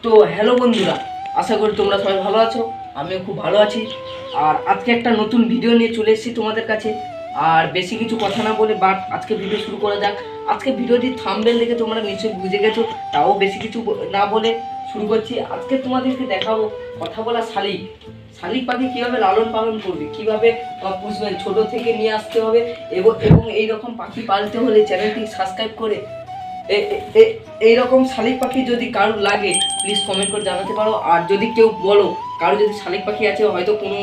তো হ্যালো বন্ধুরা, আশা করি তোমরা সবাই ভালো আছো। আমিও খুব ভালো আছি। আর আজকে একটা নতুন ভিডিও নিয়ে চলে এসেছি তোমাদের কাছে। আর বেশি কিছু কথা না বলে আজকে ভিডিও শুরু করা যাক। আজকে ভিডিওটি থাম্বনেল দেখে তোমরা নিশ্চয়ই বুঝে গেছো, তাও বেশি কিছু না বলে শুরু করছি। আজকে তোমাদেরকে দেখাবো কথা বলা শালিক। শালিক পাখি কীভাবে লালন পালন করবে, কীভাবে পুষবেন, ছোটো থেকে নিয়ে আসতে হবে। এবং এইরকম পাখি পালতে হলে চ্যানেলটি সাবস্ক্রাইব করে এইরকম শালিক পাখি যদি কারোর লাগে প্লিজ কমেন্ট করে জানাতে পারো। আর যদি কেউ বলো কারো যদি শালিক পাখি আছে, হয়তো কোনো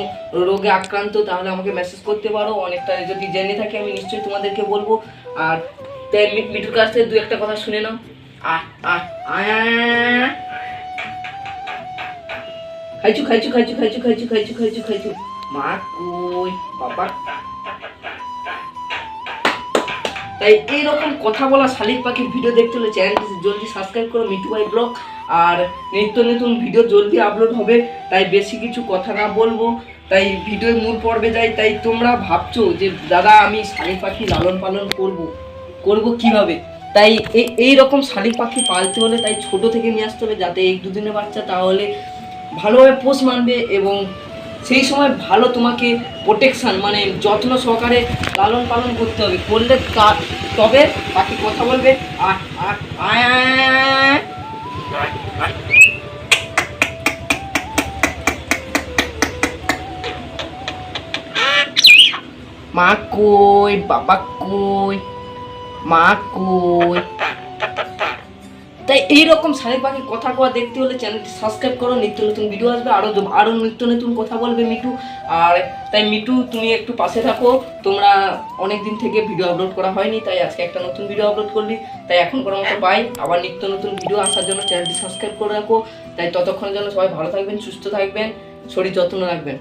রোগে আক্রান্ত, তাহলে আমাকে মেসেজ করতে পারো। অনেকটা যদি জেনে থাকি আমি নিশ্চয়ই তোমাদেরকে বলবো। আর তাই মিঠুর কাছ থেকে দু একটা কথা শুনে নাও। খাইছু খাইছু খাইছু খাইছু খাইছু খাইছু খাইছু খাইছু মা কই বাবা। তাই এইরকম কথা বলা শালিক পাখির ভিডিও দেখতে হলে চ্যানেলটি জলদি সাবস্ক্রাইব করো, মিঠু ভাই ব্লগ। আর নিত্য নতুন ভিডিও জলদি আপলোড হবে, তাই বেশি কিছু কথা না বলবো, তাই ভিডিওর মূল পর্বে যাই। তাই তোমরা ভাবছো যে দাদা আমি শালিক পাখি লালন পালন করব কিভাবে। তাই এইরকম শালিক পাখি পালতে হলে তাই ছোট থেকে নিয়ে আসতে হবে, যাতে 1-2 দিনের বাচ্চা, তাহলে ভালোভাবে পোষ মানবে এবং সেই সময় ভালো তোমাকে প্রোটেকশান মানে যত্ন সহকারে লালন পালন করতে হবে। করলে তবে পাখি কথা বলবে। মা কই বাবা কই মা কই। তাই এইরকম শালিক পাখি কথা কওয়া দেখতে হলে চ্যানেলটি সাবস্ক্রাইব করো। নিত্য নতুন ভিডিও আসবে, আরও নিত্য নতুন কথা বলবে মিঠু। আর তাই মিঠু তুমি একটু পাশে থাকো। তোমরা অনেক দিন থেকে ভিডিও আপলোড করা হয়নি, তাই আজকে একটা নতুন ভিডিও আপলোড করলি। তাই এখন করার মতো বাই। আবার নিত্য নতুন ভিডিও আসার জন্য চ্যানেলটি সাবস্ক্রাইব করে রাখো। তাই ততক্ষণের জন্য সবাই ভালো থাকবেন, সুস্থ থাকবেন, শরীর যত্ন রাখবেন।